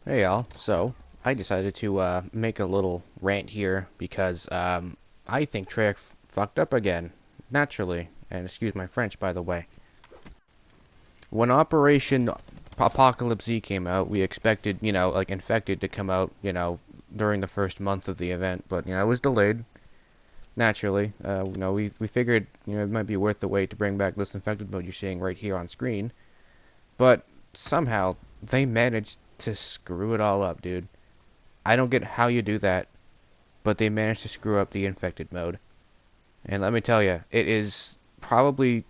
Hey y'all, so I decided to make a little rant here because I think Treyarch fucked up again, naturally, and excuse my French by the way. When Operation Apocalypse Z came out, we expected, like Infected to come out, during the first month of the event, but it was delayed, naturally. We figured, it might be worth the wait to bring back this Infected mode you're seeing right here on screen, but somehow they managed to screw it all up, dude. I don't get how you do that, but they managed to screw up the infected mode. And let me tell you, it is probably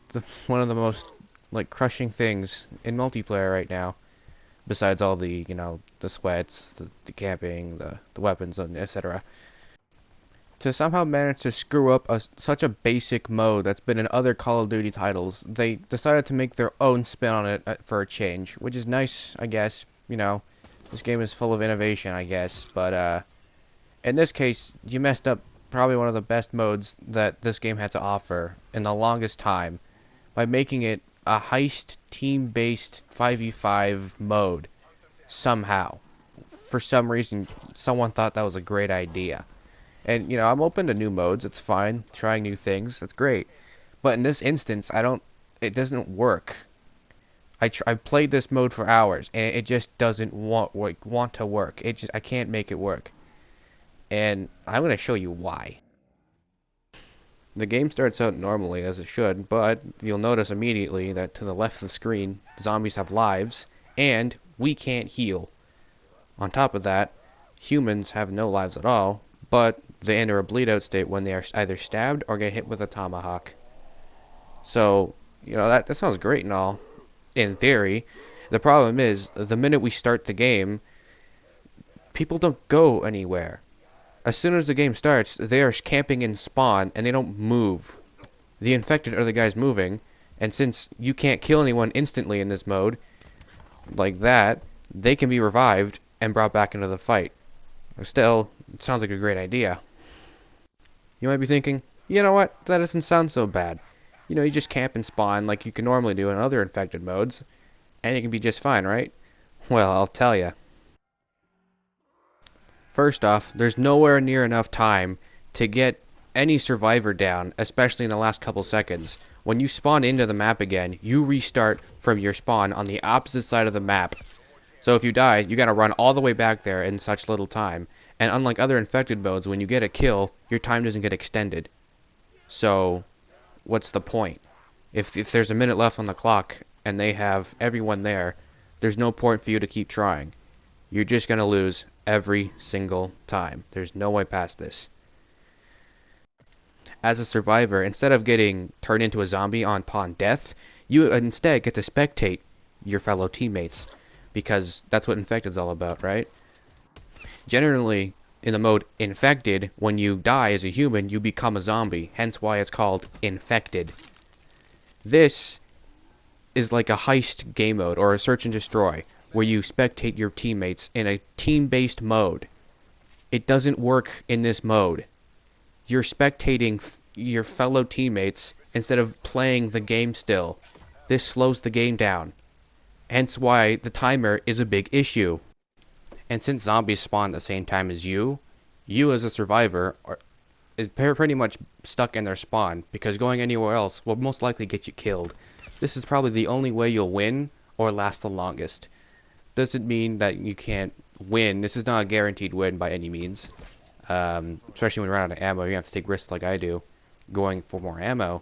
one of the most like crushing things in multiplayer right now. Besides all the the sweats, the camping, the weapons, and etc. To somehow manage to screw up such a basic mode that's been in other Call of Duty titles, they decided to make their own spin on it for a change, which is nice, I guess. This game is full of innovation, I guess, but in this case, you messed up probably one of the best modes that this game had to offer in the longest time by making it a heist team-based 5v5 mode somehow. For some reason, someone thought that was a great idea. And, I'm open to new modes. It's fine. Trying new things. That's great. But in this instance, it doesn't work. I played this mode for hours and it just doesn't want to work. I can't make it work. And I'm going to show you why. The game starts out normally as it should, but you'll notice immediately that to the left of the screen, zombies have lives, and we can't heal. On top of that, humans have no lives at all, but they enter a bleed out state when they are either stabbed or get hit with a tomahawk. So, that sounds great and all, in theory. The problem is, the minute we start the game, people don't go anywhere. As soon as the game starts, they are camping in spawn and they don't move. The infected are the guys moving, and since you can't kill anyone instantly in this mode, like that, they can be revived and brought back into the fight. Still, it sounds like a great idea. You might be thinking, you know what, that doesn't sound so bad. You just camp and spawn like you can normally do in other infected modes, and it can be just fine, right? Well, I'll tell ya. First off, there's nowhere near enough time to get any survivor down, especially in the last couple seconds. When you spawn into the map again, you restart from your spawn on the opposite side of the map. So if you die, you gotta run all the way back there in such little time. And unlike other infected modes, when you get a kill, your time doesn't get extended. So, what's the point? If there's a minute left on the clock and they have everyone there, there's no point for you to keep trying. You're just gonna lose every single time. There's no way past this. As a survivor, instead of getting turned into a zombie upon death, you instead get to spectate your fellow teammates, because that's what Infected's all about, right? Generally, in the mode Infected, when you die as a human, you become a zombie, hence why it's called Infected. This is like a heist game mode, or a search and destroy, where you spectate your teammates in a team-based mode. It doesn't work in this mode. You're spectating your fellow teammates instead of playing the game still. This slows the game down. Hence why the timer is a big issue. And since zombies spawn at the same time as you as a survivor is pretty much stuck in their spawn, because going anywhere else will most likely get you killed. This is probably the only way you'll win or last the longest. Doesn't mean that you can't win. This is not a guaranteed win by any means. Especially when you run out of ammo, you have to take risks like I do, going for more ammo.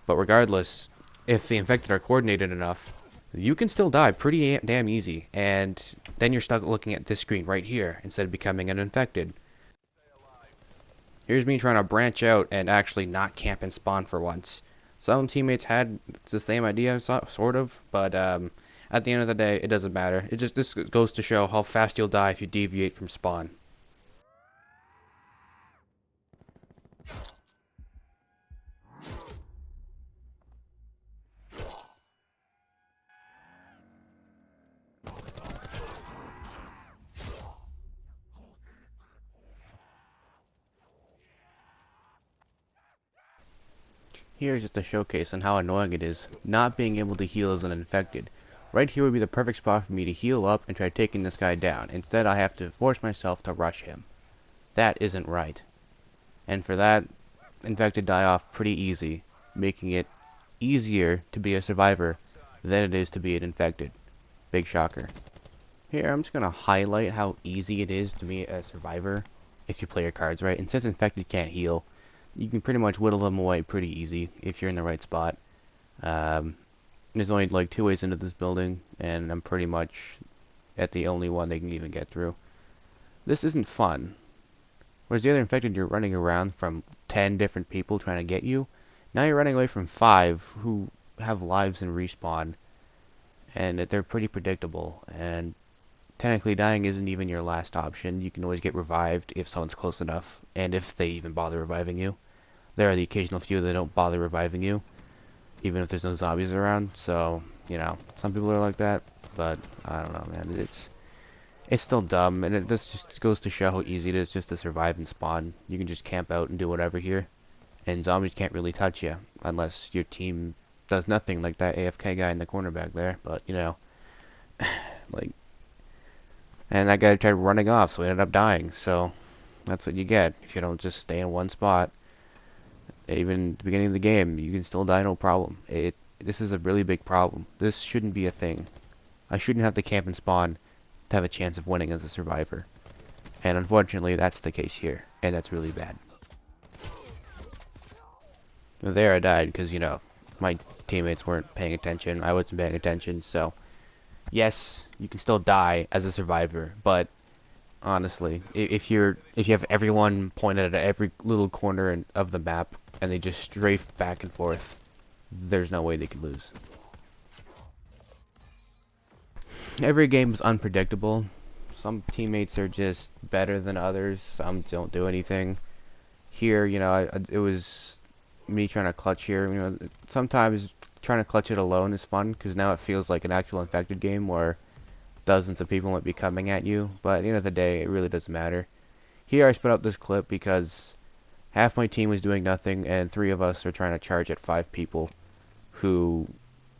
But regardless, if the infected are coordinated enough, you can still die pretty damn easy, and then you're stuck looking at this screen right here instead of becoming an infected. Here's me trying to branch out and actually not camp and spawn for once. Some teammates had the same idea, sort of, but at the end of the day, it doesn't matter. This goes to show how fast you'll die if you deviate from spawn. Here's just a showcase on how annoying it is not being able to heal as an infected. Right here would be the perfect spot for me to heal up and try taking this guy down. Instead, I have to force myself to rush him. That isn't right. And for that, infected die off pretty easy, making it easier to be a survivor than it is to be an infected. Big shocker. Here, I'm just going to highlight how easy it is to be a survivor if you play your cards right. And since infected can't heal, you can pretty much whittle them away pretty easy if you're in the right spot. There's only like 2 ways into this building, and I'm pretty much at the only one they can even get through. This isn't fun. Whereas the other infected, you're running around from 10 different people trying to get you. Now you're running away from 5 who have lives and respawn, and they're pretty predictable. And technically, dying isn't even your last option. You can always get revived if someone's close enough, and if they even bother reviving you. There are the occasional few that don't bother reviving you, even if there's no zombies around. So, you know, some people are like that, but I don't know, man. It's still dumb, and this just goes to show how easy it is just to survive and spawn. You can just camp out and do whatever here, and zombies can't really touch you unless your team does nothing, like that AFK guy in the corner back there. But you know, like, and that guy tried running off, so he ended up dying. So that's what you get if you don't just stay in one spot. Even at the beginning of the game, you can still die no problem. This is a really big problem. This shouldn't be a thing. I shouldn't have to camp and spawn to have a chance of winning as a survivor. And unfortunately, that's the case here. And that's really bad. There I died because, you know, my teammates weren't paying attention. I wasn't paying attention, so yes, you can still die as a survivor, but honestly, if you have everyone pointed at every little corner of the map and they just strafe back and forth, there's no way they can lose. Every game is unpredictable. Some teammates are just better than others. Some don't do anything. Here, you know, it was me trying to clutch here. You know, sometimes trying to clutch it alone is fun because now it feels like an actual infected game where dozens of people might be coming at you. But at the end of the day, it really doesn't matter. Here, I split out this clip because half my team was doing nothing, and 3 of us are trying to charge at 5 people who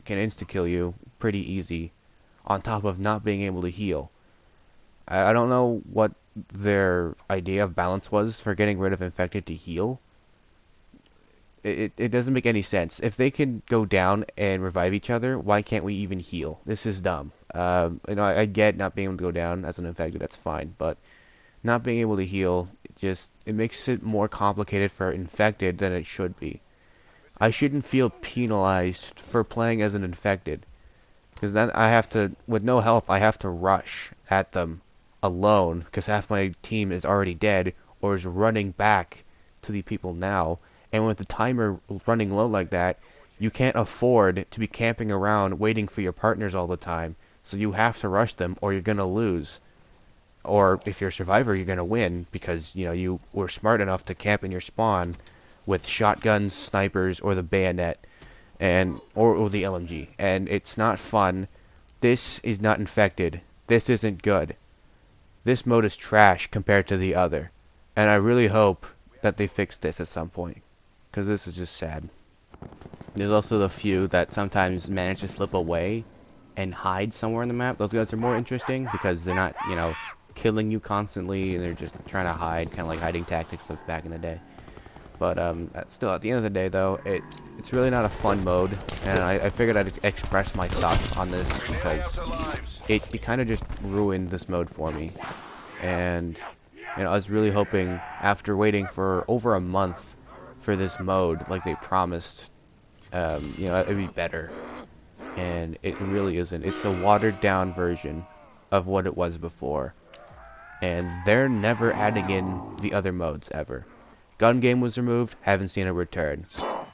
can insta-kill you pretty easy, on top of not being able to heal. I don't know what their idea of balance was for getting rid of infected to heal. It doesn't make any sense. If they can go down and revive each other, why can't we even heal? This is dumb. You know, I get not being able to go down as an infected, that's fine, but not being able to heal, it makes it more complicated for infected than it should be. I shouldn't feel penalized for playing as an infected, because then I have to, with no help, I have to rush at them alone, because half my team is already dead, or is running back to the people now. And with the timer running low like that, you can't afford to be camping around waiting for your partners all the time. So you have to rush them or you're going to lose. Or if you're a survivor, you're going to win because, you know, you were smart enough to camp in your spawn with shotguns, snipers, or the bayonet, and or the LMG. And it's not fun. This is not infected. This isn't good. This mode is trash compared to the other. And I really hope that they fix this at some point, because this is just sad. There's also the few that sometimes manage to slip away and hide somewhere on the map. Those guys are more interesting because they're not, you know, killing you constantly, and they're just trying to hide, kind of like hiding tactics of back in the day. But still, at the end of the day, though, it's really not a fun mode, and I figured I'd express my thoughts on this because it kind of just ruined this mode for me. And you know, I was really hoping, after waiting for over a month for this mode, like they promised, you know, it'd be better. And it really isn't. It's a watered down version of what it was before. And they're never adding in the other modes ever. Gun game was removed, haven't seen a return.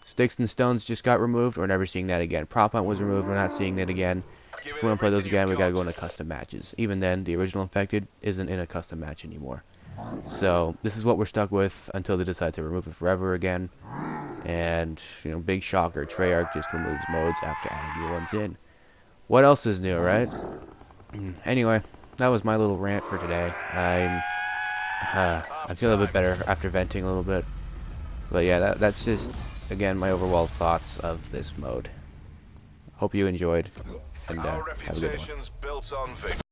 Sticks and stones just got removed, we're never seeing that again. Prop hunt was removed, we're not seeing that again. If we want to play those again, we gotta go into custom matches. Even then, the original infected isn't in a custom match anymore. So this is what we're stuck with until they decide to remove it forever again. And, you know, big shocker, Treyarch just removes modes after adding new ones in. What else is new, right? Anyway, that was my little rant for today. I feel a bit better after venting a little bit. But yeah, that's just, again, my overall thoughts of this mode. Hope you enjoyed, and Our have a good one. reputation's built on victory.